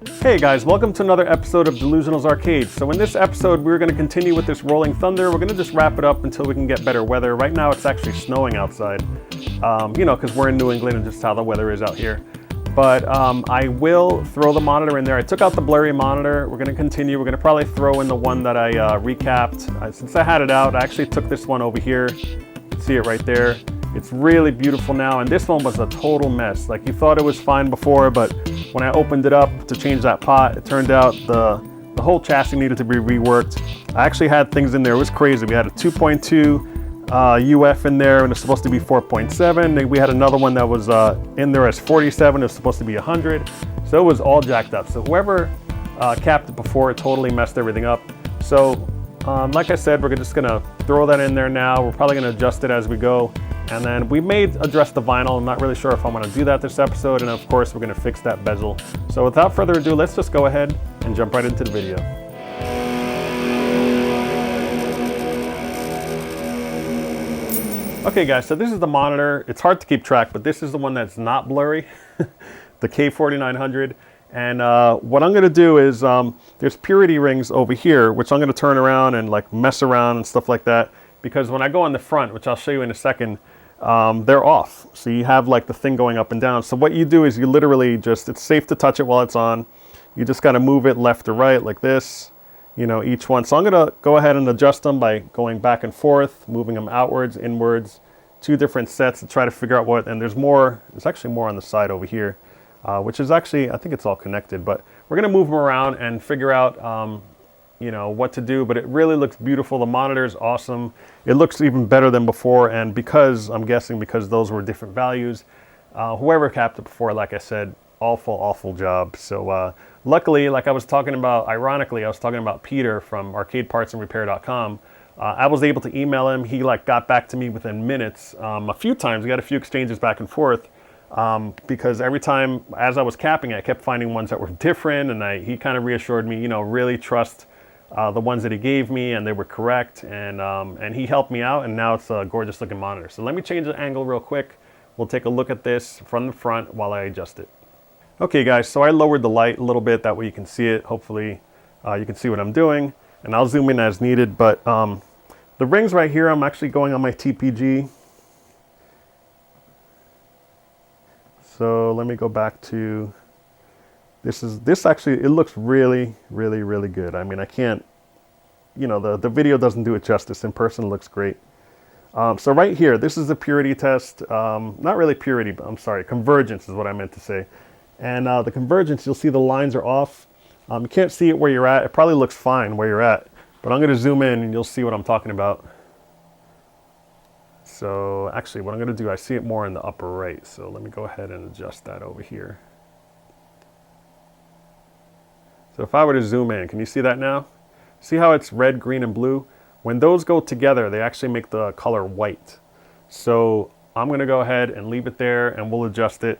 Hey guys, welcome to another episode of DeLuSioNaL's Arcade. So in this episode, we're going to continue with this Rolling Thunder. We're going to just wrap it up until we can get better weather. Right now, it's actually snowing outside, because we're in New England and just how the weather is out here. But I will throw the monitor in there. I took out the blurry monitor. We're going to continue. We're going to probably throw in the one that I recapped. Since I had it out, I actually took this one over here. You can see it right there. It's really beautiful now, and this one was a total mess. Like, you thought it was fine before, but when I opened it up to change that pot, it turned out the whole chassis needed to be reworked. I actually had things in there. It was crazy. We had a 2.2 UF in there, and it's supposed to be 4.7. Then we had another one that was in there as 47. It's supposed to be 100. So it was all jacked up. So whoever capped it before, it totally messed everything up. So like I said, we're just gonna throw that in there now. We're probably gonna adjust it as we go. And then we may address the vinyl. I'm not really sure if I'm gonna do that this episode. And of course, we're gonna fix that bezel. So without further ado, let's just go ahead and jump right into the video. Okay guys, so this is the monitor. It's hard to keep track, but this is the one that's not blurry, the K4900. And what I'm gonna do is, there's purity rings over here, which I'm gonna turn around and like mess around and stuff like that. Because when I go on the front, which I'll show you in a second, they're off. So you have like the thing going up and down. So what you do is you literally just, it's safe to touch it while it's on. You just gotta move it left to right like this, each one. So I'm gonna go ahead and adjust them by going back and forth, moving them outwards, inwards, 2 different sets to try to figure out what, and there's actually more on the side over here, which is actually, I think it's all connected, but we're gonna move them around and figure out what to do, but it really looks beautiful. The monitor is awesome. It looks even better than before, and I'm guessing because those were different values, whoever capped it before, like I said, awful job. So luckily, like I was talking about, ironically, I was talking about Peter from arcadepartsandrepair.com. I was able to email him. He got back to me within minutes, a few times. We got a few exchanges back and forth. Because every time as I was capping it, I kept finding ones that were different, and he kind of reassured me, really trust the ones that he gave me, and they were correct, and he helped me out, and now it's a gorgeous looking monitor. So let me change the angle real quick. We'll take a look at this from the front while I adjust it. Okay guys, so I lowered the light a little bit, that way you can see it. Hopefully you can see what I'm doing, and I'll zoom in as needed, but the rings right here, I'm actually going on my TPG. So let me go back to, this actually, it looks really good. I mean, I can't, the video doesn't do it justice. In person, it looks great. So right here, this is the purity test. Not really purity, but I'm sorry, convergence is what I meant to say. And the convergence, you'll see the lines are off. You can't see it where you're at. It probably looks fine where you're at, but I'm gonna zoom in and you'll see what I'm talking about. So actually what I'm gonna do, I see it more in the upper right. So let me go ahead and adjust that over here. So if I were to zoom in, can you see that now? See how it's red, green, and blue? When those go together, they actually make the color white. So I'm gonna go ahead and leave it there, and we'll adjust it.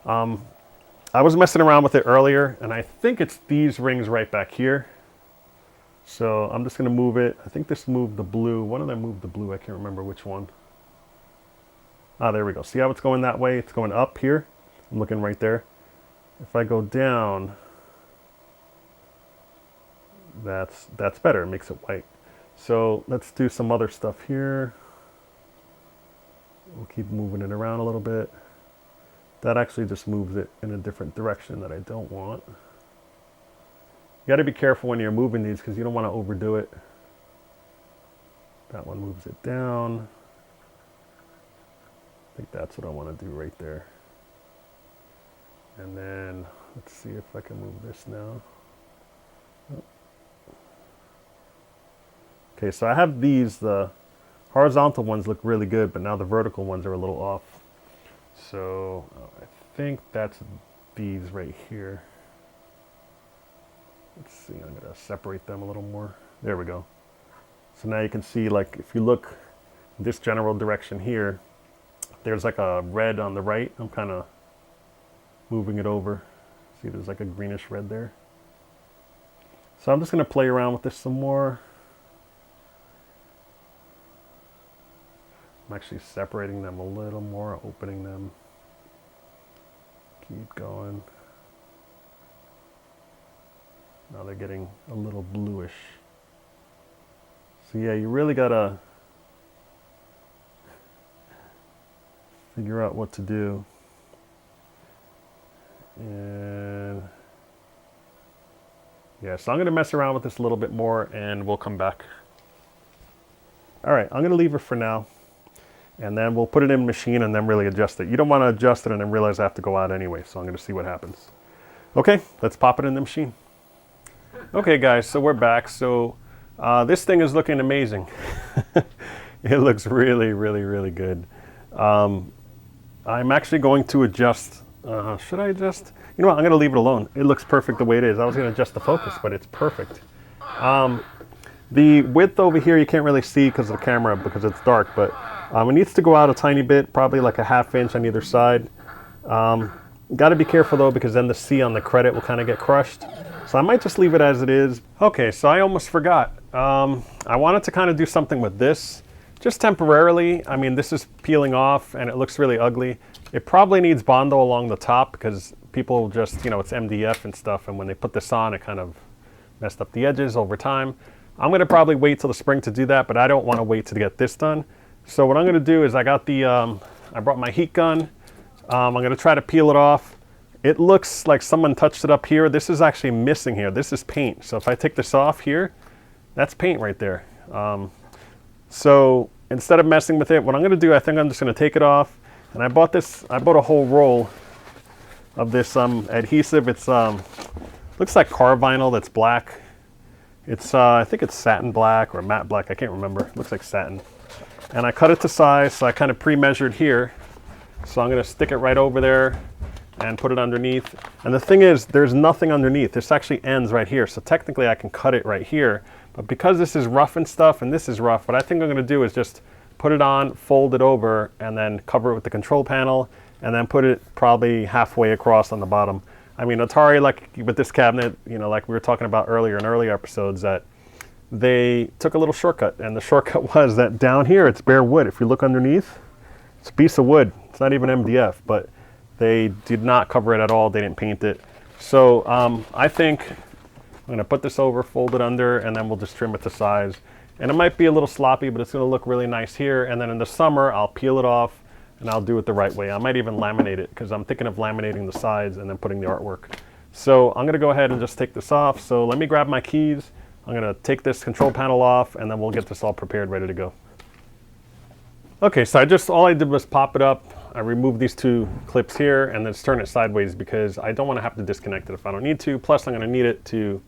I was messing around with it earlier, and I think it's these rings right back here. So I'm just gonna move it. I think this moved the blue. One of them moved the blue, I can't remember which one. Ah, there we go. See how it's going that way? It's going up here. I'm looking right there. If I go down, that's better. It makes it white. So let's do some other stuff here. We'll keep moving it around a little bit. That actually just moves it in a different direction that I don't want. You got to be careful when you're moving these because you don't want to overdo it. That one moves it down. I think that's what I want to do right there. And then let's see if I can move this now. Okay, so I have these, the horizontal ones look really good, but now the vertical ones are a little off. So I think that's these right here. Let's see, I'm gonna separate them a little more. There we go. So now you can see, like, if you look this general direction here, there's like a red on the right. I'm kind of moving it over. See, there's like a greenish red there. So I'm just gonna play around with this some more. I'm actually separating them a little more, opening them. Keep going. Now they're getting a little bluish. So yeah, you really gotta figure out what to do. And yeah, so I'm gonna mess around with this a little bit more and we'll come back. All right, I'm gonna leave it for now. And then we'll put it in the machine and then really adjust it. You don't want to adjust it and then realize I have to go out anyway, so I'm going to see what happens. Okay, let's pop it in the machine. Okay guys, so we're back. So this thing is looking amazing. It looks really, really, really good. I'm actually going to adjust, should I adjust? You know what, I'm going to leave it alone. It looks perfect the way it is. I was going to adjust the focus, but it's perfect. The width over here you can't really see because of the camera because it's dark, but it needs to go out a tiny bit, probably like a ½ inch on either side. Got to be careful though, because then the C on the credit will kind of get crushed. So I might just leave it as it is. Okay, so I almost forgot. I wanted to kind of do something with this, just temporarily. I mean, this is peeling off and it looks really ugly. It probably needs Bondo along the top because people just, you know, it's MDF and stuff. And when they put this on, it kind of messed up the edges over time. I'm going to probably wait till the spring to do that, but I don't want to wait to get this done. So what I'm going to do is I got the, I brought my heat gun. I'm going to try to peel it off. It looks like someone touched it up here. This is actually missing here. This is paint. So if I take this off here, that's paint right there. So instead of messing with it, what I'm going to do, I think I'm just going to take it off. And I bought a whole roll of this adhesive. It's looks like car vinyl that's black. It's I think it's satin black or matte black. I can't remember. It looks like satin. And I cut it to size, so I kind of pre-measured here. So I'm going to stick it right over there and put it underneath. And the thing is, there's nothing underneath. This actually ends right here. So technically I can cut it right here. But because this is rough and stuff, and this is rough, what I think I'm going to do is just put it on, fold it over, and then cover it with the control panel, and then put it probably halfway across on the bottom. I mean, Atari, like with this cabinet, you know, like we were talking about earlier in earlier episodes, that they took a little shortcut, and the shortcut was that down here it's bare wood. If you look underneath, it's a piece of wood. It's not even MDF, but they did not cover it at all. They didn't paint it. So I think I'm going to put this over, fold it under, and then we'll just trim it to size. And it might be a little sloppy, but it's going to look really nice here. And then in the summer, I'll peel it off, and I'll do it the right way. I might even laminate it, because I'm thinking of laminating the sides and then putting the artwork. So I'm going to go ahead and just take this off. So let me grab my keys. I'm going to take this control panel off, and then we'll get this all prepared, ready to go. Okay, so all I did was pop it up. I removed these two clips here and then turn it sideways because I don't want to have to disconnect it if I don't need to. Plus, I'm going to need it to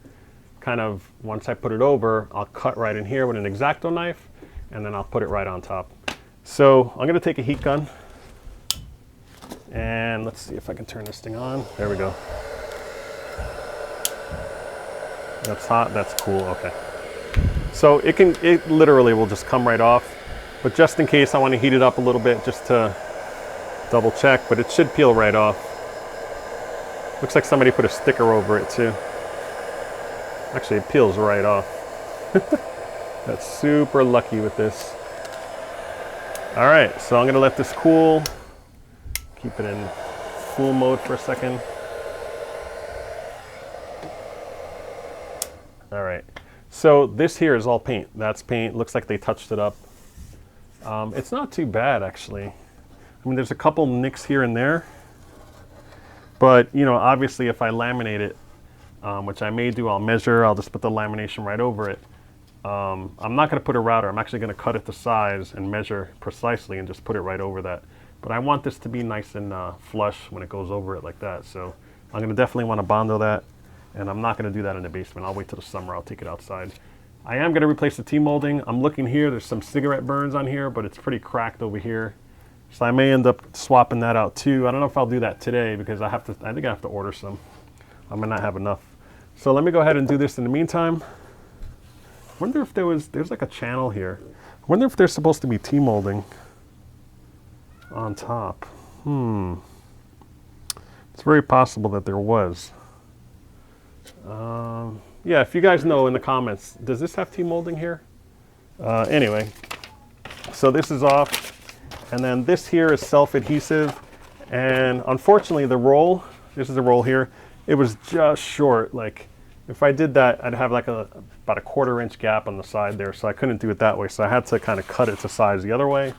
kind of, once I put it over, I'll cut right in here with an X-Acto knife, and then I'll put it right on top. So I'm going to take a heat gun, and let's see if I can turn this thing on. There we go. That's hot, that's cool, okay. So it literally will just come right off, but just in case I want to heat it up a little bit just to double check, but it should peel right off. Looks like somebody put a sticker over it too. Actually, it peels right off. That's super lucky with this. All right, so I'm gonna let this cool. Keep it in full mode for a second. All right, so this here is all paint. That's paint, looks like they touched it up. It's not too bad actually. I mean, there's a couple nicks here and there, but you know, obviously if I laminate it, which I may do, I'll measure, I'll just put the lamination right over it. I'm not gonna put a router, I'm actually gonna cut it to size and measure precisely and just put it right over that. But I want this to be nice and flush when it goes over it like that. So I'm gonna definitely wanna Bondo that. And I'm not going to do that in the basement. I'll wait till the summer. I'll take it outside. I am going to replace the T-molding. I'm looking here. There's some cigarette burns on here, but it's pretty cracked over here. So I may end up swapping that out too. I don't know if I'll do that today because I think I have to order some. I might not have enough. So let me go ahead and do this in the meantime. I wonder if there's like a channel here. I wonder if there's supposed to be T-molding on top. It's very possible that there was. Yeah, if you guys know in the comments, does this have T-molding here? Anyway, so this is off, and then this here is self-adhesive, and unfortunately the roll, this is the roll here, it was just short, like If I did that, I'd have like about a 1/4 inch gap on the side there, so I couldn't do it that way. So I had to kind of cut it to size the other way.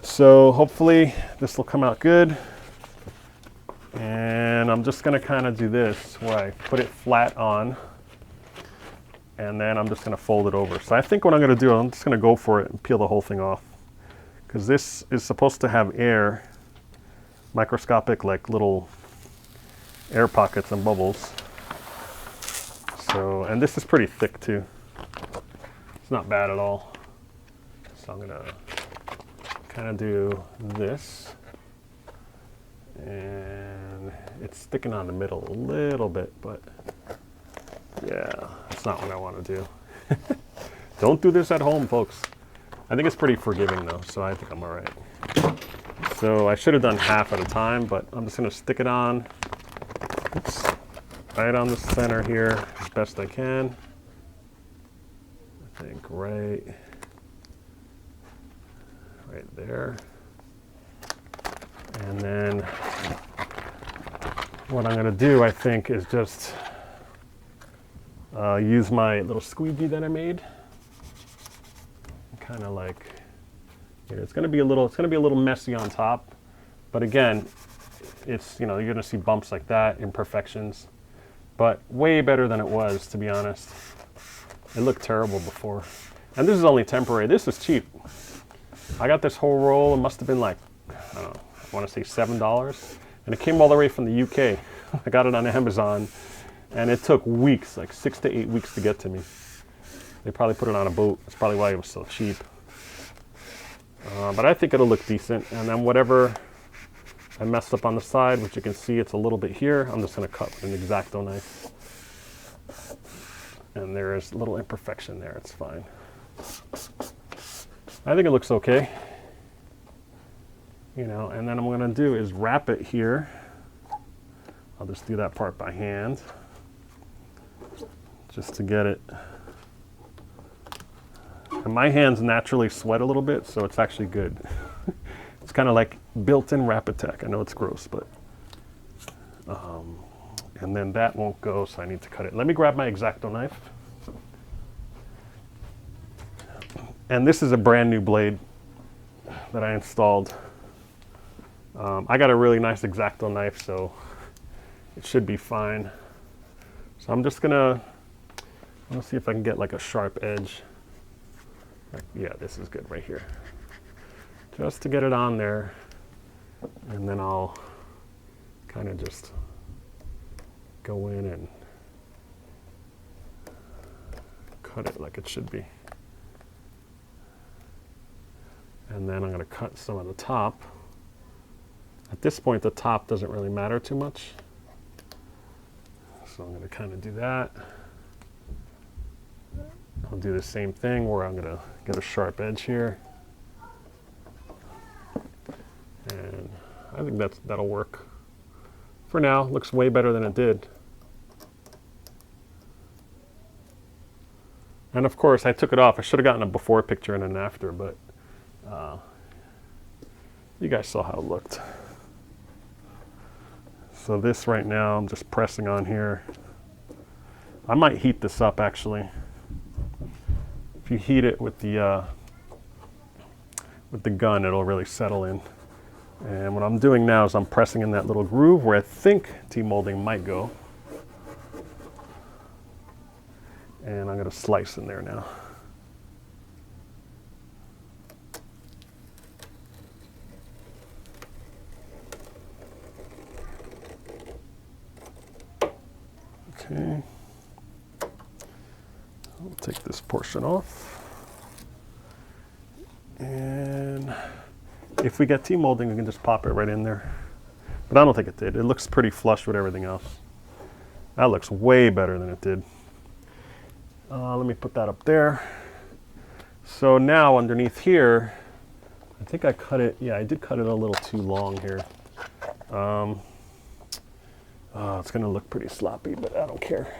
So hopefully this will come out good. And I'm just gonna kind of do this where I put it flat on, and then I'm just gonna fold it over. So I think what I'm gonna do, I'm just gonna go for it and peel the whole thing off, because this is supposed to have air, microscopic like little air pockets and bubbles. So, and this is pretty thick too. It's not bad at all. So I'm gonna kind of do this, and it's sticking on the middle a little bit, but yeah, that's not what I want to do. Don't do this at home, folks. I think it's pretty forgiving though, so I think I'm all right. So I should have done half at a time, but I'm just gonna stick it on. Oops. Right on the center here as best I can. I think right there. And then what I'm gonna do, I think, is just use my little squeegee that I made. Kind of like, it's gonna be a little messy on top, but again, it's, you're gonna see bumps like that, imperfections, but way better than it was, to be honest. It looked terrible before. And this is only temporary. This is cheap. I got this whole roll. It must have been like, I don't know, I want to say $7. And it came all the way from the UK. I got it on Amazon. And it took weeks, like 6 to 8 weeks to get to me. They probably put it on a boat. That's probably why it was so cheap. But I think it'll look decent. And then whatever I messed up on the side, which you can see it's a little bit here, I'm just going to cut with an X-Acto knife. And there is a little imperfection there. It's fine. I think it looks okay. And then I'm going to do is wrap it here. I'll just do that part by hand, just to get it. And my hands naturally sweat a little bit, so it's actually good. It's kind of like built-in wrap attack. I know it's gross, but and then that won't go, so I need to cut it. Let me grab my X-Acto knife. And this is a brand new blade that I installed. I got a really nice X-Acto knife, so it should be fine. So I'm just gonna see if I can get like a sharp edge. Yeah, this is good right here. Just to get it on there, and then I'll kind of just go in and cut it like it should be. And then I'm going to cut some of the top. At this point, the top doesn't really matter too much. So I'm going to kind of do that. I'll do the same thing where I'm going to get a sharp edge here. And I think that'll work. For now, looks way better than it did. And of course, I took it off. I should have gotten a before picture and an after, but you guys saw how it looked. So this right now, I'm just pressing on here. I might heat this up actually. If you heat it with the gun, it'll really settle in. And what I'm doing now is I'm pressing in that little groove where I think T-molding might go. And I'm going to slice in there now. Okay. I'll take this portion off. And if we get T-molding, we can just pop it right in there. But I don't think it did. It looks pretty flush with everything else. That looks way better than it did. Let me put that up there. So now underneath here, I think I cut it, yeah, I did cut it a little too long here. It's gonna look pretty sloppy, but I don't care.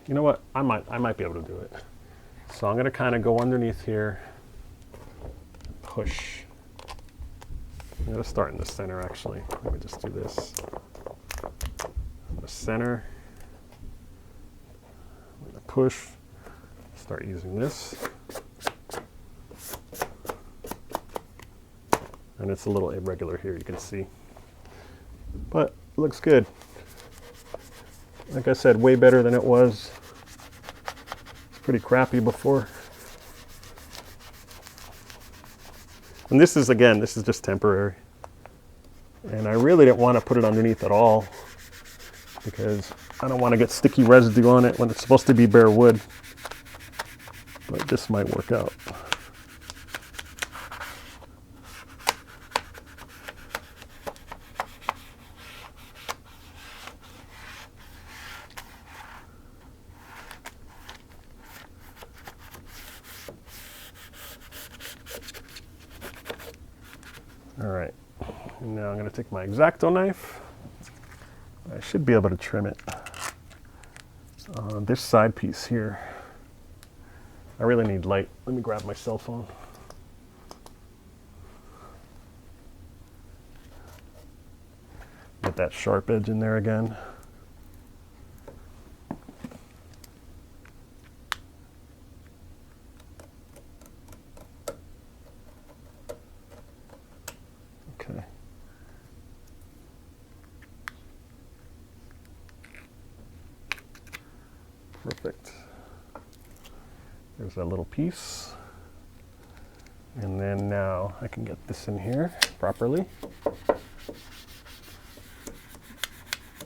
You know what, I might be able to do it. So I'm gonna kind of go underneath here, push. I'm gonna start in the center actually. Let me just do this. The center. push. Start using this. And it's a little irregular here, you can see. But it looks good. Like I said, way better than it was. It's pretty crappy before. And this is, again, this is just temporary. And I really didn't want to put it underneath at all because I don't want to get sticky residue on it when it's supposed to be bare wood. But this might work out. All right, and now I'm going to take my X-Acto knife. I should be able to trim it. This side piece here, I really need light. Let me grab my cell phone. Get that sharp edge in there again. Okay. Perfect. There's that little piece. And then now I can get this in here properly.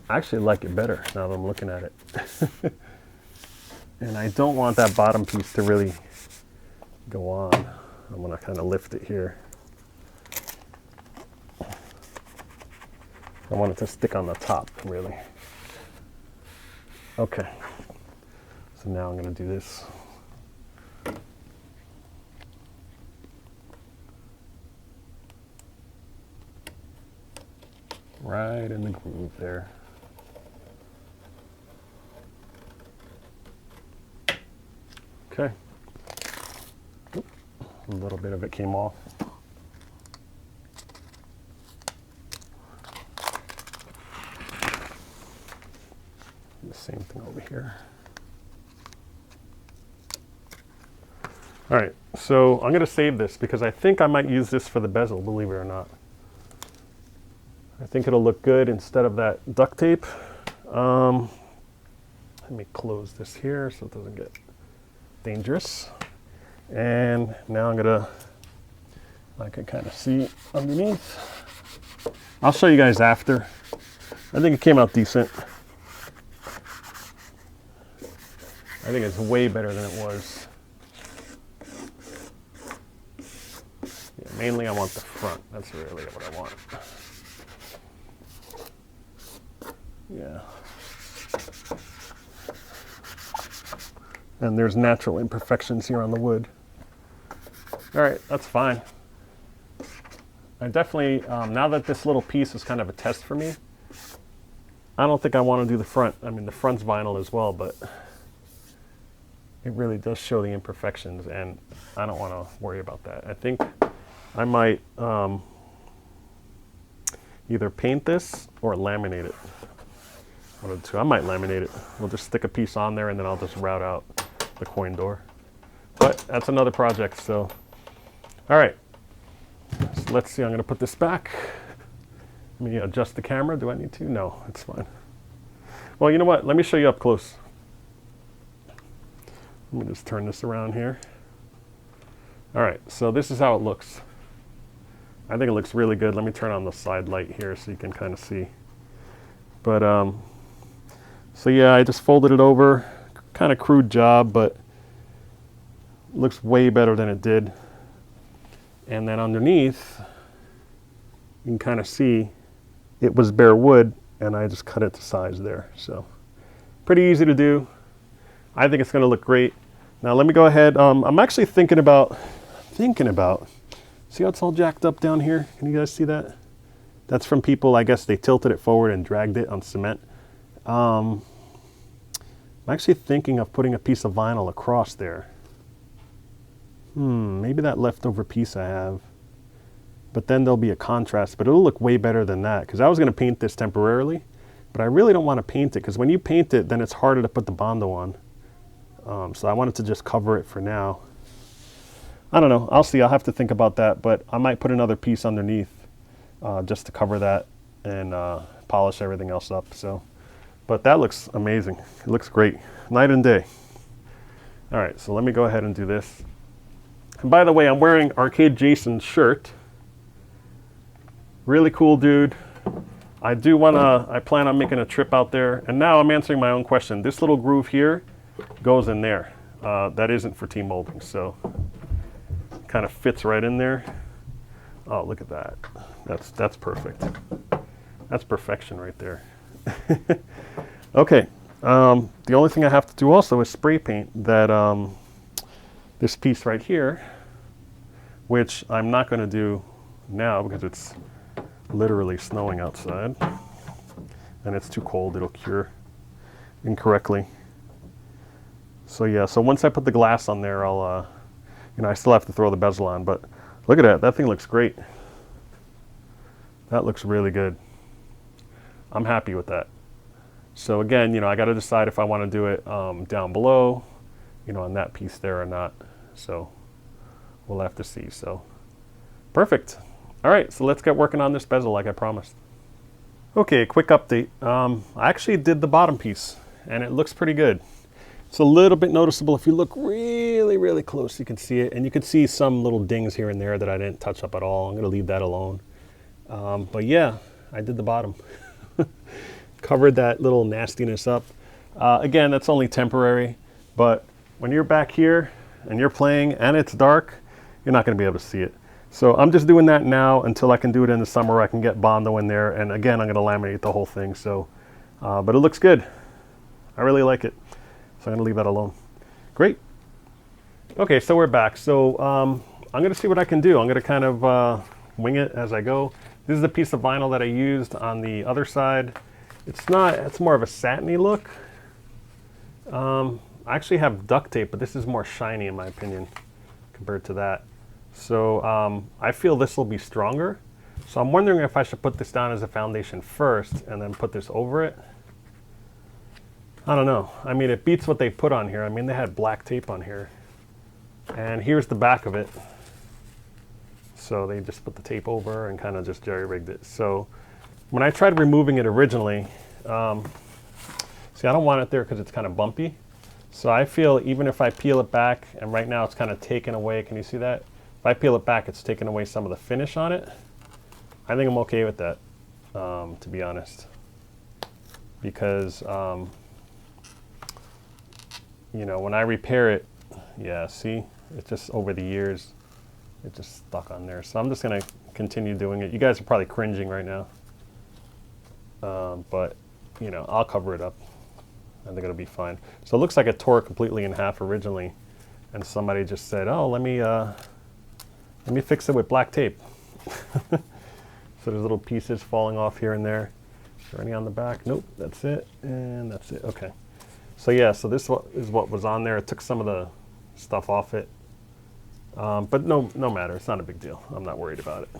I actually like it better now that I'm looking at it. And I don't want that bottom piece to really go on. I'm going to kind of lift it here. I want it to stick on the top, really. Okay. So now I'm going to do this. Right in the groove there. Okay. Oop, a little bit of it came off. The same thing over here. All right, so I'm going to save this because I think I might use this for the bezel, believe it or not. I think it'll look good instead of that duct tape. Let me close this here so it doesn't get dangerous. And now I'm gonna, I can kind of see underneath. I'll show you guys after. I think it came out decent. I think it's way better than it was. Yeah, mainly I want the front. That's really what I want. Yeah. And there's natural imperfections here on the wood. All right, that's fine. I definitely, now that this little piece is kind of a test for me, I don't think I want to do the front. I mean, the front's vinyl as well, but it really does show the imperfections, and I don't want to worry about that. I think I might either paint this or laminate it. One of the two. I might laminate it. We'll just stick a piece on there, and then I'll just route out the coin door. But that's another project, so. All right, so let's see, I'm gonna put this back. Let me adjust the camera. Do I need to? No, it's fine. Well, you know what? Let me show you up close. Let me just turn this around here. All right, so this is how it looks. I think it looks really good. Let me turn on the side light here so you can kind of see. But, so yeah, I just folded it over. Kind of crude job, but looks way better than it did. And then underneath, you can kind of see it was bare wood, and I just cut it to size there. So pretty easy to do. I think it's going to look great. Now let me go ahead. I'm actually thinking about, see how it's all jacked up down here? Can you guys see that? That's from people, I guess they tilted it forward and dragged it on cement. I'm actually thinking of putting a piece of vinyl across there. Maybe that leftover piece I have. But then there'll be a contrast, but it'll look way better than that, because I was going to paint this temporarily, but I really don't want to paint it, because when you paint it, then it's harder to put the Bondo on. So I wanted to just cover it for now. I don't know. I'll see. I'll have to think about that, but I might put another piece underneath just to cover that and polish everything else up. So, but that looks amazing. It looks great, night and day. All right, so let me go ahead and do this. And by the way, I'm wearing Arcade Jason's shirt. Really cool dude. I plan on making a trip out there. And now I'm answering my own question. This little groove here goes in there. That isn't for T-molding, so kind of fits right in there. Oh, look at that. That's perfect. That's perfection right there. Okay. The only thing I have to do also is spray paint that this piece right here, which I'm not going to do now because it's literally snowing outside and it's too cold. It'll cure incorrectly. So yeah, so once I put the glass on there, I'll, I still have to throw the bezel on, but look at that. That thing looks great. That looks really good. I'm happy with that. So again, I got to decide if I want to do it down below, on that piece there or not. So we'll have to see. So perfect. All right, so let's get working on this bezel like I promised. Okay, quick update. I actually did the bottom piece and it looks pretty good. It's a little bit noticeable. If you look really, really close, you can see it. And you can see some little dings here and there that I didn't touch up at all. I'm going to leave that alone. But yeah, I did the bottom. Covered that little nastiness up. Again, that's only temporary. But when you're back here and you're playing and it's dark, you're not going to be able to see it. So I'm just doing that now until I can do it in the summer. I can get Bondo in there. And again, I'm going to laminate the whole thing. So, but it looks good. I really like it. So I'm going to leave that alone. Great. Okay, so we're back. So I'm going to see what I can do. I'm going to kind of wing it as I go. This is a piece of vinyl that I used on the other side. It's more of a satiny look. I actually have duct tape, but this is more shiny in my opinion compared to that. So I feel this will be stronger. So I'm wondering if I should put this down as a foundation first and then put this over it. I don't know. I mean, it beats what they put on here. I mean, they had black tape on here. And here's the back of it. So they just put the tape over and kind of just jerry-rigged it. So when I tried removing it originally, see, I don't want it there because it's kind of bumpy. So I feel even if I peel it back, and right now it's kind of taken away, can you see that? If I peel it back, it's taken away some of the finish on it. I think I'm okay with that, to be honest. Because, when I repair it, yeah, see, it's just over the years, it just stuck on there. So I'm just going to continue doing it. You guys are probably cringing right now. But, I'll cover it up. I think it'll be fine. So it looks like it tore completely in half originally. And somebody just said, oh, let me fix it with black tape. So there's little pieces falling off here and there. Is there any on the back? Nope, that's it. And that's it. Okay. So yeah, so this is what was on there. It took some of the stuff off it. But no matter. It's not a big deal. I'm not worried about it.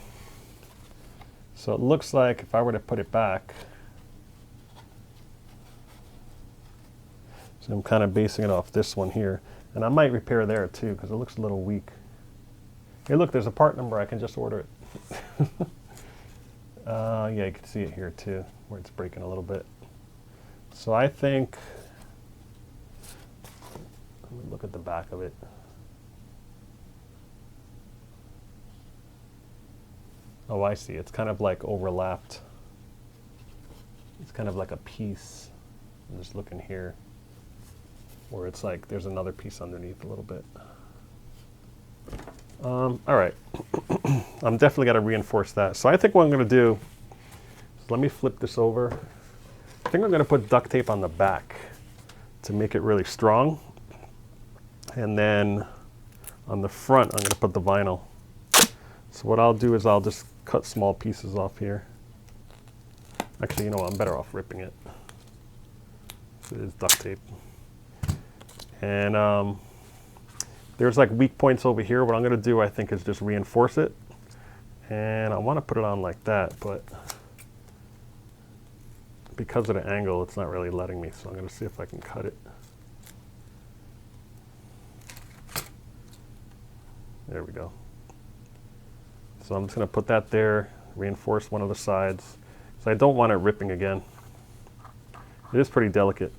So it looks like if I were to put it back, so I'm kind of basing it off this one here. And I might repair there too because it looks a little weak. Hey, look, there's a part number. I can just order it. Yeah, you can see it here too, where it's breaking a little bit. So I think, let me look at the back of it. Oh, I see. It's kind of like overlapped. It's kind of like a piece. I'm just looking here, where it's like there's another piece underneath a little bit. All right. I'm definitely got to reinforce that. So I think what I'm going to do is let me flip this over. I think I'm going to put duct tape on the back to make it really strong. And then on the front, I'm going to put the vinyl. So what I'll do is I'll just cut small pieces off here. Actually, you know what? I'm better off ripping it. So it is duct tape. And there's like weak points over here. What I'm going to do, I think, is just reinforce it. And I want to put it on like that, but because of the angle, it's not really letting me. So I'm going to see if I can cut it. There we go. So I'm just going to put that there, reinforce one of the sides. So I don't want it ripping again. It is pretty delicate.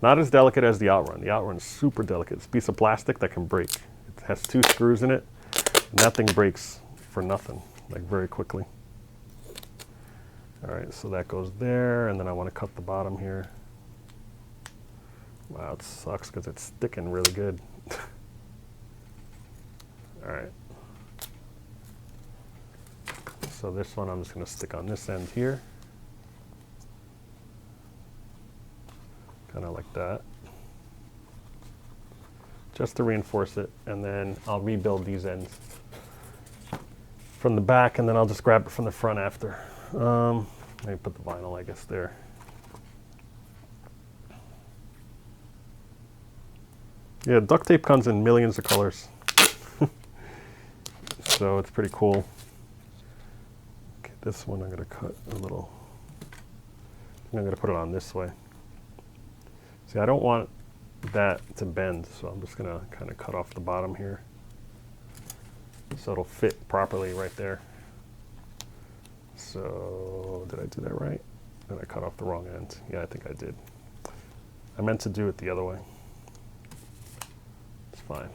Not as delicate as the outrun. The outrun is super delicate. It's a piece of plastic that can break. It has 2 screws in it, and that thing breaks for nothing, like very quickly. All right, so that goes there, and then I want to cut the bottom here. Wow, it sucks because it's sticking really good. All right. So this one I'm just going to stick on this end here. Kind of like that. Just to reinforce it, and then I'll rebuild these ends from the back, and then I'll just grab it from the front after. Let me put the vinyl, I guess, there. Yeah, duct tape comes in millions of colors. So it's pretty cool. Okay, this one I'm going to cut a little. I'm going to put it on this way. See, I don't want that to bend, so I'm just going to kind of cut off the bottom here so it'll fit properly right there. So, did I do that right? Did I cut off the wrong end? Yeah, I think I did. I meant to do it the other way. It's fine.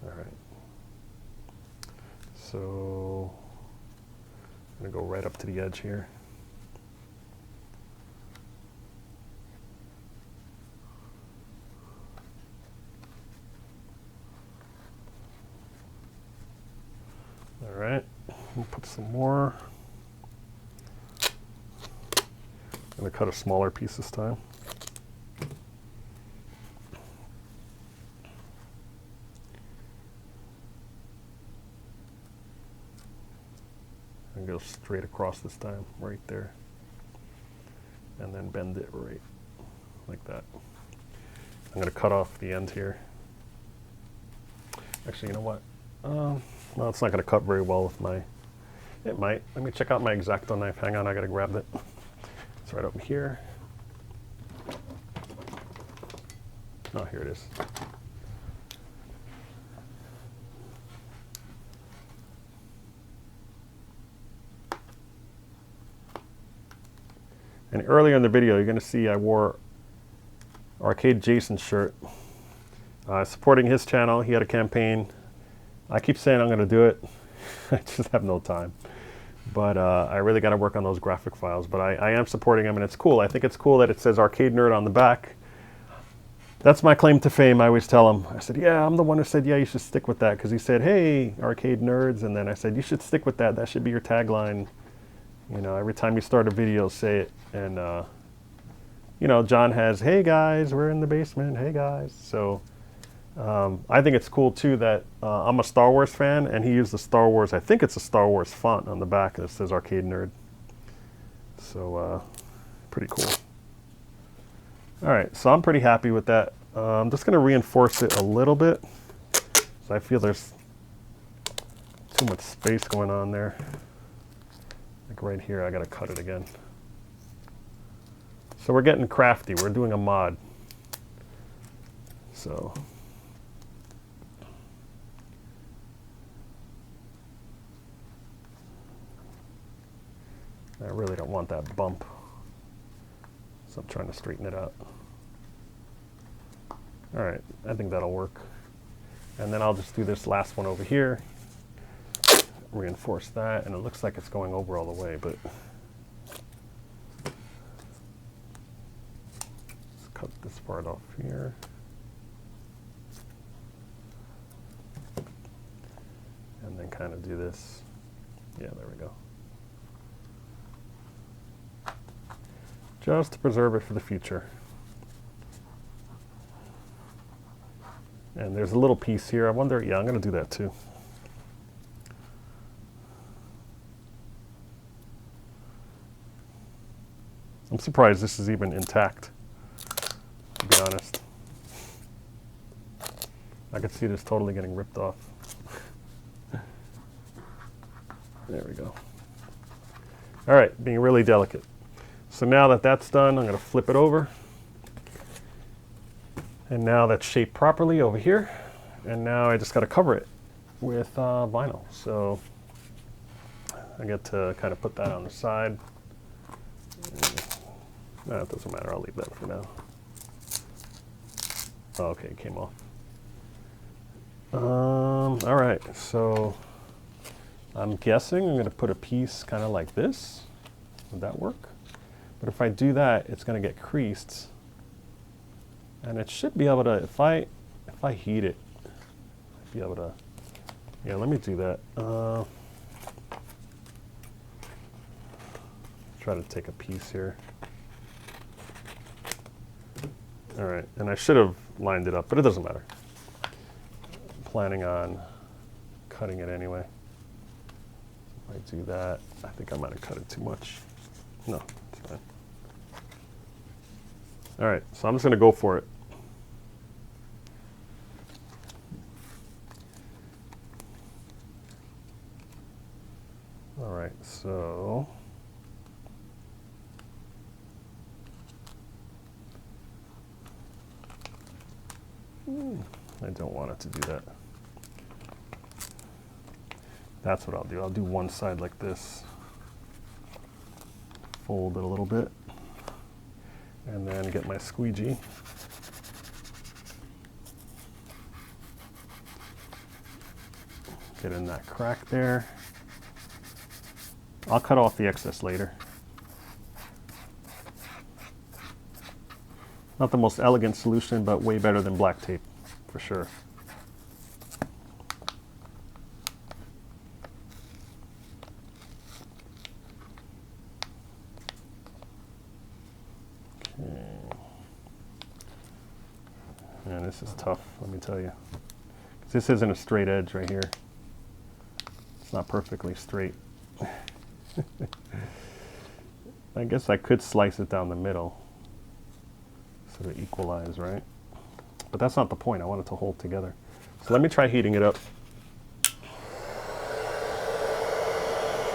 All right. So, I'm going to go right up to the edge here. All right, we'll put some more. I'm going to cut a smaller piece this time. And go straight across this time, right there. And then bend it right like that. I'm going to cut off the end here. Actually, you know what? Well, it's not going to cut very well with my... It might. Let me check out my X-Acto knife. Hang on, I got to grab it. It's right over here. Oh, here it is. And earlier in the video, you're going to see I wore Arcade Jason's shirt. Supporting his channel. He had a campaign. I keep saying I'm going to do it. I just have no time. But I really got to work on those graphic files. But I am supporting him, and it's cool. I think it's cool that it says Arcade Nerd on the back. That's my claim to fame. I always tell him. I said, yeah, I'm the one who said, yeah, you should stick with that. Because he said, hey, Arcade Nerds. And then I said, you should stick with that. That should be your tagline. You know, every time you start a video, say it. And, you know, John has, hey, guys, we're in the basement. Hey, guys. So... I think it's cool too that I'm a Star Wars fan, and he used the Star Wars, I think it's a Star Wars font on the back that says Arcade Nerd. So pretty cool. Alright, so I'm pretty happy with that. I'm just going to reinforce it a little bit. So I feel there's too much space going on there. Like right here, I got to cut it again. So we're getting crafty. We're doing a mod. So... I really don't want that bump, so I'm trying to straighten it out. All right, I think that'll work. And then I'll just do this last one over here, reinforce that, and it looks like it's going over all the way, but let's cut this part off here. And then kind of do this. Yeah, there we go. Just to preserve it for the future. And there's a little piece here. I wonder, yeah, I'm going to do that too. I'm surprised this is even intact, to be honest. I could see this totally getting ripped off. There we go. All right, being really delicate. So now that that's done, I'm going to flip it over. And now that's shaped properly over here. And now I just got to cover it with vinyl. So I get to kind of put that on the side. No, it doesn't matter. I'll leave that for now. Oh, okay, it came off. All right, so I'm guessing I'm going to put a piece kind of like this. Would that work? But if I do that, it's going to get creased. And it should be able to, if I heat it, I'd be able to, yeah, let me do that. Try to take a piece here. All right, and I should have lined it up, but it doesn't matter. I'm planning on cutting it anyway. If I do that, I think I might have cut it too much. No, it's fine. All right, so I'm just gonna go for it. All right, so I don't want it to do that. That's what I'll do. I'll do one side like this, fold it a little bit, and then get my squeegee. Get in that crack there. I'll cut off the excess later. Not the most elegant solution, but way better than black tape, for sure. Okay. Man, this is tough, let me tell you. This isn't a straight edge right here. It's not perfectly straight. I guess I could slice it down the middle. Sort of equalize, right? But that's not the point. I want it to hold together. So let me try heating it up.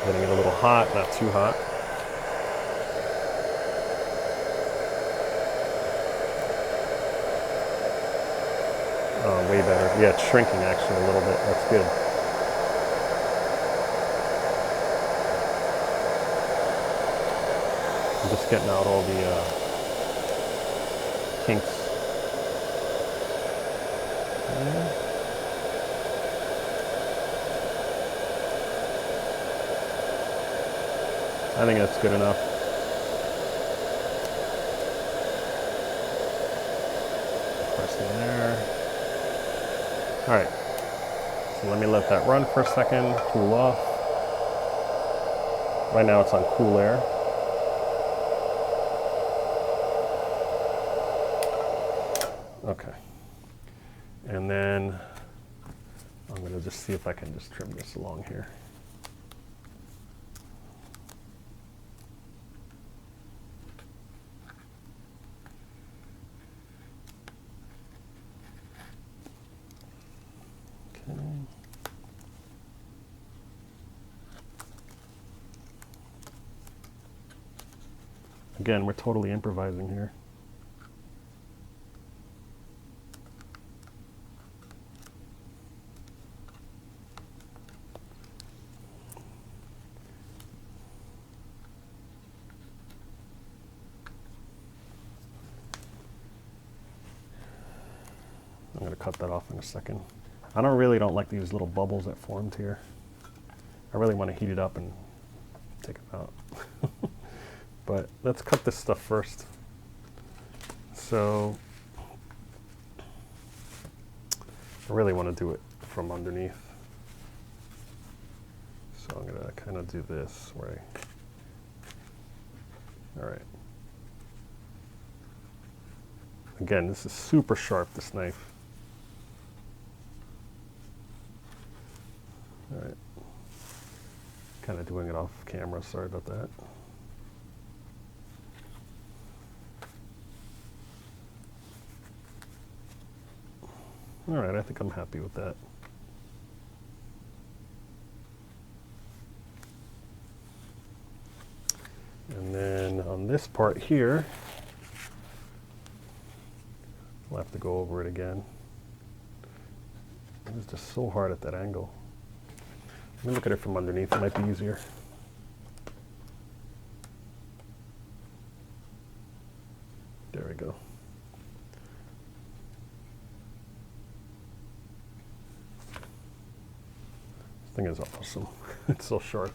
Getting it a little hot, not too hot. Oh, way better. Yeah, it's shrinking actually a little bit. That's good. I'm just getting out all the kinks. Okay. I think that's good enough. Press in there. All right, so let me let that run for a second, cool off. Right now it's on cool air. Okay, and then I'm gonna just see if I can just trim this along here. Okay. Again, we're totally improvising here. I'm going to cut that off in a second. I really don't like these little bubbles that formed here. I really want to heat it up and take them out. But let's cut this stuff first. So I really want to do it from underneath. So I'm going to kind of do this where all right. Again, this is super sharp, this knife. All right, kind of doing it off camera, sorry about that. All right, I think I'm happy with that. And then on this part here, I'll have to go over it again. It was just so hard at that angle. Let me look at it from underneath, it might be easier. There we go. This thing is awesome. It's so sharp.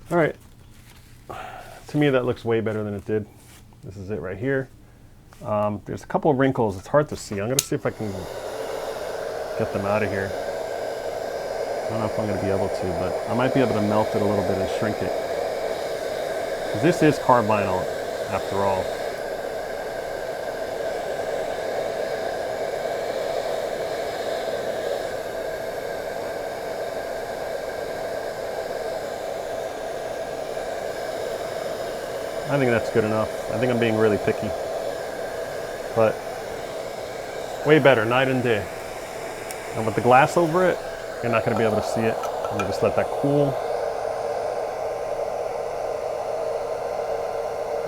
All right. To me, that looks way better than it did. This is it right here. There's a couple of wrinkles. It's hard to see. I'm going to see if I can get them out of here. I don't know if I'm going to be able to, but I might be able to melt it a little bit and shrink it. Because this is carb vinyl, after all. I think that's good enough. I think I'm being really picky. But way better, night and day. And with the glass over it, you're not going to be able to see it. Let me just let that cool.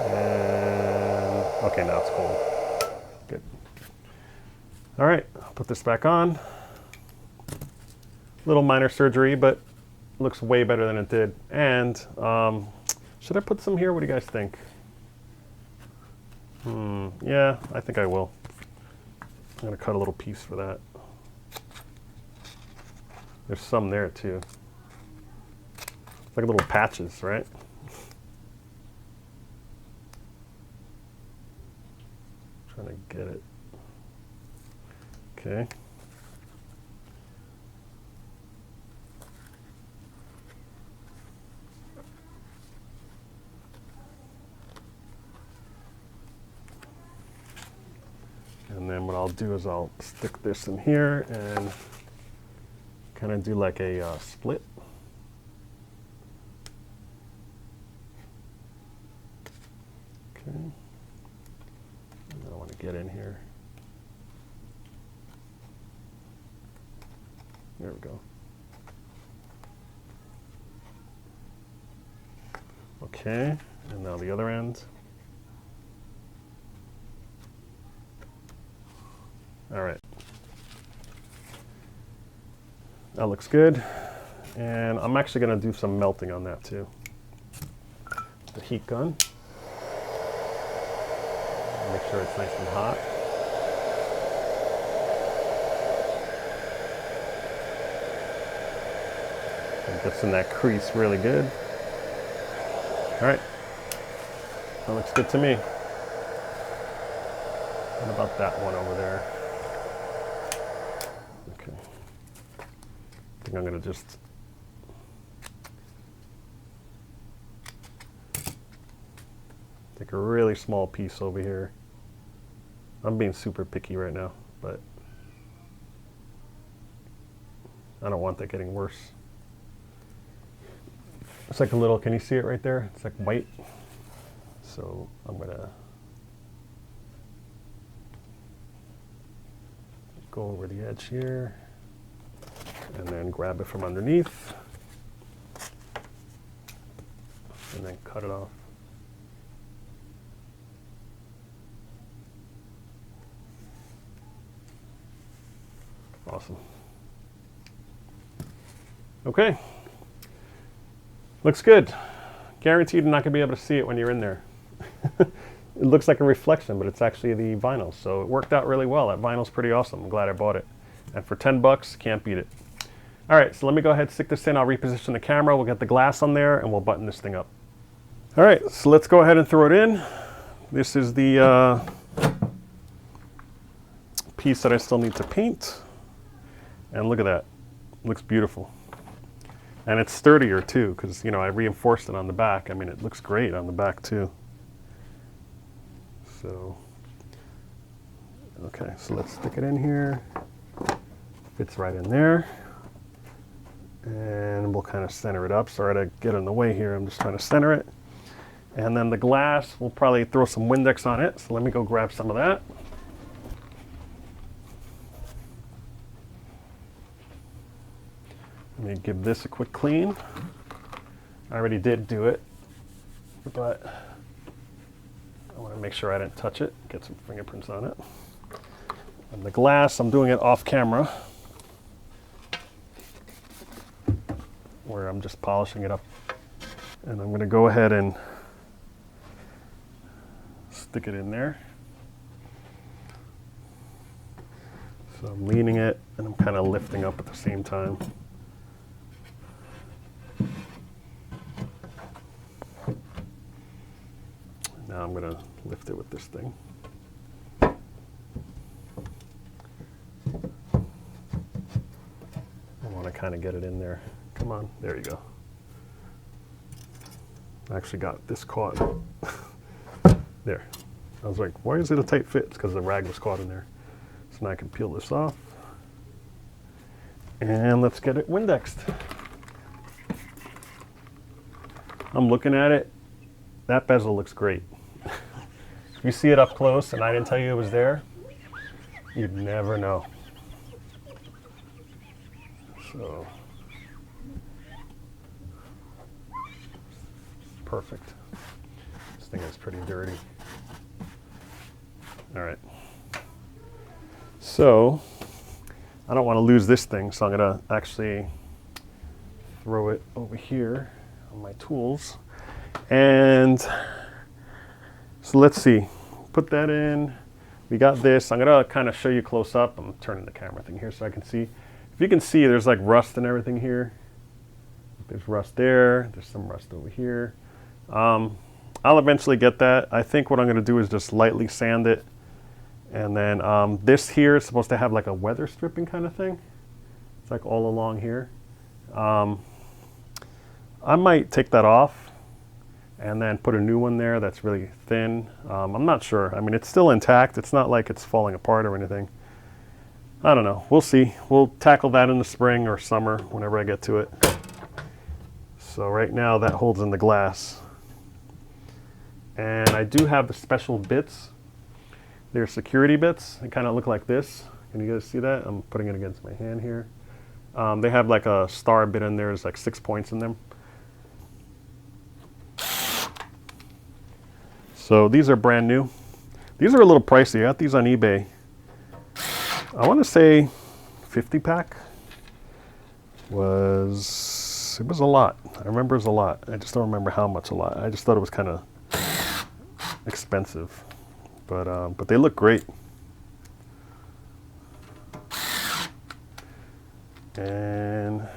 And okay, now it's cold. Good. All right, I'll put this back on. Little minor surgery, but looks way better than it did. And should I put some here? What do you guys think? Yeah, I think I will. I'm going to cut a little piece for that. There's some there too. It's like little patches, right? Trying to get it. Okay. And then what I'll do is I'll stick this in here and kind of do like a split. Okay. And I want to get in here. There we go. Okay, and now the other end. All right. That looks good. And I'm actually going to do some melting on that too. The heat gun. Make sure it's nice and hot. It gets in that crease really good. All right. That looks good to me. What about that one over there? Okay. I think I'm going to just take a really small piece over here. I'm being super picky right now, but I don't want that getting worse. It's like a little, can you see it right there? It's like white. So I'm going to go over the edge here and then grab it from underneath and then cut it off. Awesome. Okay. Looks good. Guaranteed you're not going to be able to see it when you're in there. It looks like a reflection, but it's actually the vinyl. So it worked out really well. That vinyl's pretty awesome. I'm glad I bought it. And for 10 bucks, can't beat it. All right, so let me go ahead and stick this in. I'll reposition the camera. We'll get the glass on there and we'll button this thing up. All right, so let's go ahead and throw it in. This is the piece that I still need to paint. And look at that. It looks beautiful. And it's sturdier too, because I reinforced it on the back. I mean, it looks great on the back too. So, okay, so let's stick it in here. Fits right in there. And we'll kind of center it up. Sorry to get in the way here. I'm just trying to center it. And then the glass, we'll probably throw some Windex on it. So let me go grab some of that. Let me give this a quick clean. I already did do it, but I want to make sure I didn't touch it, get some fingerprints on it. And the glass, I'm doing it off camera, where I'm just polishing it up. And I'm going to go ahead and stick it in there. So I'm leaning it and I'm kind of lifting up at the same time. Now I'm going to lift it with this thing. I want to kind of get it in there. Come on, there you go. I actually got this caught. There. I was like, why is it a tight fit? It's because the rag was caught in there. So now I can peel this off. And let's get it Windexed. I'm looking at it. That bezel looks great. If you see it up close and I didn't tell you it was there, you'd never know. So, perfect. This thing is pretty dirty. All right. So, I don't want to lose this thing, so I'm going to actually throw it over here on my tools. And so let's see, put that in. We got this. I'm going to kind of show you close up. I'm turning the camera thing here so I can see. If you can see, there's like rust and everything here. There's rust there. There's some rust over here. I'll eventually get that. I think what I'm going to do is just lightly sand it. And then this here is supposed to have like a weather stripping kind of thing. It's like all along here. I might take that off and then put a new one there that's really thin. I'm not sure. I mean, it's still intact. It's not like it's falling apart or anything. I don't know. We'll see. We'll tackle that in the spring or summer whenever I get to it. So right now that holds in the glass. And I do have the special bits. They're security bits. They kind of look like this. Can you guys see that? I'm putting it against my hand here. They have like a star bit in there. There's like 6 points in them. So these are brand new. These are a little pricey. I got these on eBay. I want to say 50 pack it was a lot. I remember it was a lot. I just don't remember how much a lot. I just thought it was kind of expensive, but they look great. And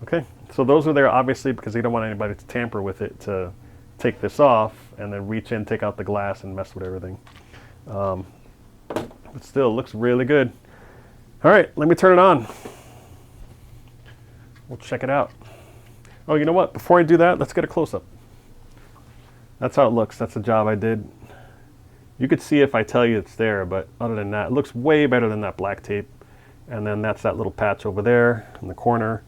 okay, so those are there obviously because they don't want anybody to tamper with it to take this off and then reach in, take out the glass and mess with everything. But still looks really good. All right, let me turn it on. We'll check it out. Oh, you know what? Before I do that, let's get a close-up. That's how it looks. That's the job I did. You could see if I tell you it's there, but other than that, it looks way better than that black tape. And then that's that little patch over there in the corner,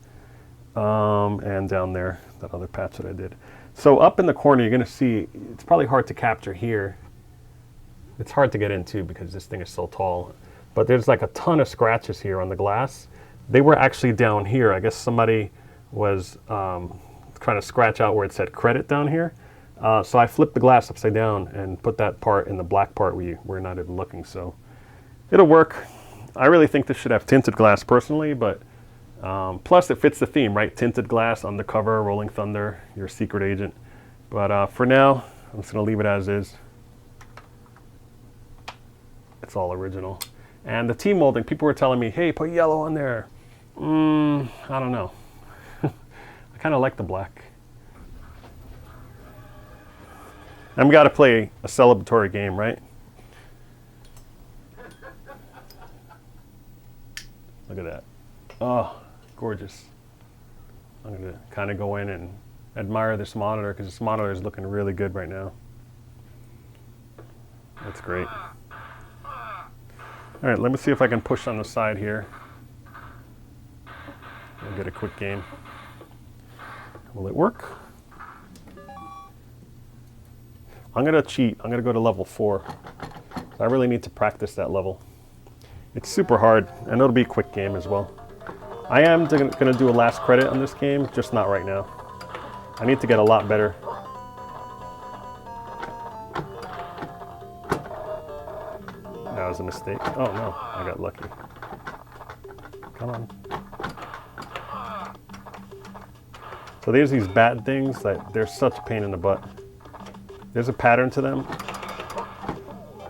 and down there, that other patch that I did. So up in the corner, you're going to see, it's probably hard to capture here. It's hard to get into because this thing is so tall. But there's like a ton of scratches here on the glass. They were actually down here. I guess somebody was trying to scratch out where it said credit down here. So I flipped the glass upside down and put that part in the black part where we're not even looking. So it'll work. I really think this should have tinted glass personally, but plus it fits the theme, right? Tinted glass, undercover, Rolling Thunder, your secret agent. But for now, I'm just going to leave it as is. It's all original. And the T-molding, people were telling me, hey, put yellow on there. I don't know. I kind of like the black. And we got to play a celebratory game, right? Look at that. Oh, gorgeous. I'm going to kind of go in and admire this monitor because this monitor is looking really good right now. That's great. All right, let me see if I can push on the side here. We'll get a quick game. Will it work? I'm going to cheat. I'm going to go to level 4. I really need to practice that level. It's super hard, and it'll be a quick game as well. I am going to do a last credit on this game, just not right now. I need to get a lot better. was a mistake. Oh no, I got lucky. Come on. So there's these bat things that they're such a pain in the butt. There's a pattern to them.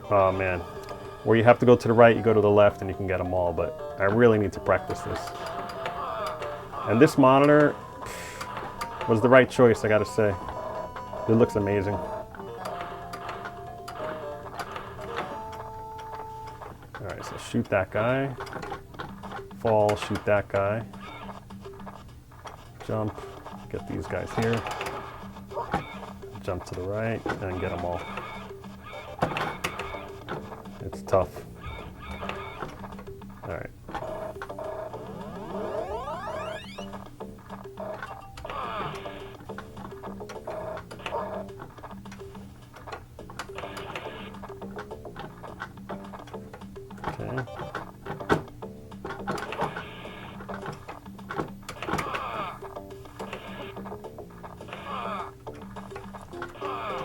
Oh man. Where you have to go to the right, you go to the left, and you can get them all, but I really need to practice this. And this monitor was the right choice, I gotta say. It looks amazing. Alright, so shoot that guy. Fall, shoot that guy. Jump, get these guys here. Jump to the right, and get them all. It's tough. Alright. Okay.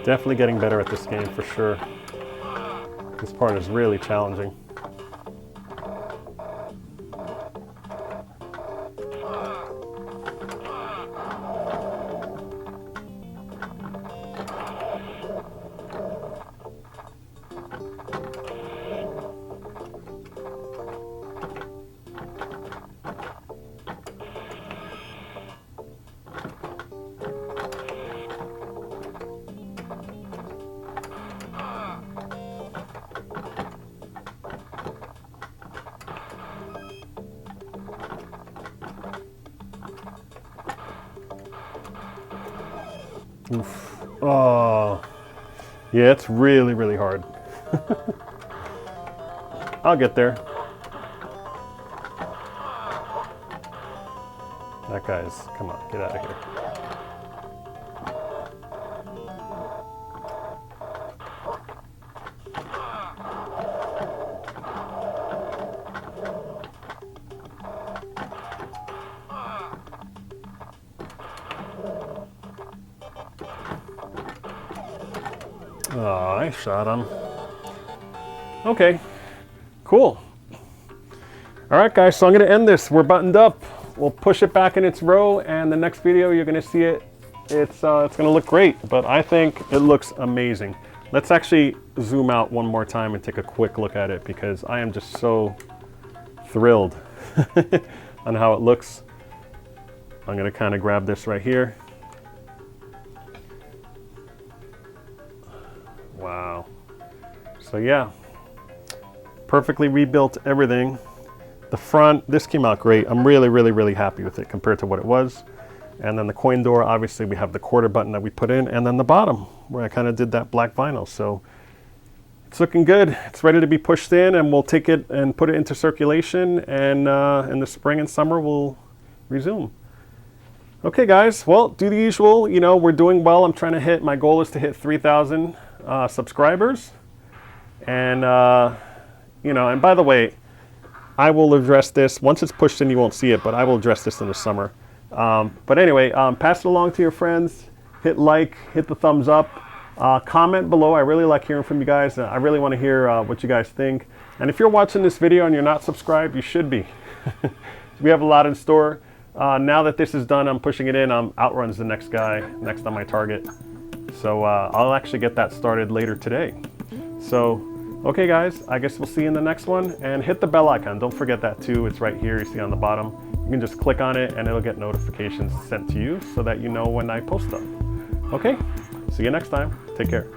Definitely getting better at this game for sure. This part is really challenging. Oof. Oh, yeah, it's really, really hard. I'll get there. That guy's, come on, get out of here. Oh, I shot him. Okay, cool. All right, guys, so I'm gonna end this. We're buttoned up. We'll push it back in its row, and the next video you're gonna see it. It's gonna look great, but I think it looks amazing. Let's actually zoom out one more time and take a quick look at it because I am just so thrilled on how it looks. I'm gonna kind of grab this right here. Wow. So yeah, perfectly rebuilt everything. The front, this came out great. I'm really, really, really happy with it compared to what it was. And then the coin door, obviously we have the quarter button that we put in, and then the bottom where I kind of did that black vinyl. So it's looking good. It's ready to be pushed in, and we'll take it and put it into circulation, and in the spring and summer we'll resume. Okay guys, well, do the usual. You know, we're doing well. I'm trying to hit, my goal is to hit 3,000 subscribers. And you know, and by the way, I will address this once it's pushed in. You won't see it, but I will address this in the summer. But anyway, pass it along to your friends. Hit like, hit the thumbs up, comment below. I really like hearing from you guys. I really want to hear what you guys think. And if you're watching this video and you're not subscribed, you should be. We have a lot in store. Now that this is done, I'm pushing it in. Outruns the next guy, next on my target. So I'll actually get that started later today. So, okay guys, I guess we'll see you in the next one, and hit the bell icon. Don't forget that too. It's right here, you see on the bottom. You can just click on it and it'll get notifications sent to you so that you know when I post them. Okay, see you next time. Take care.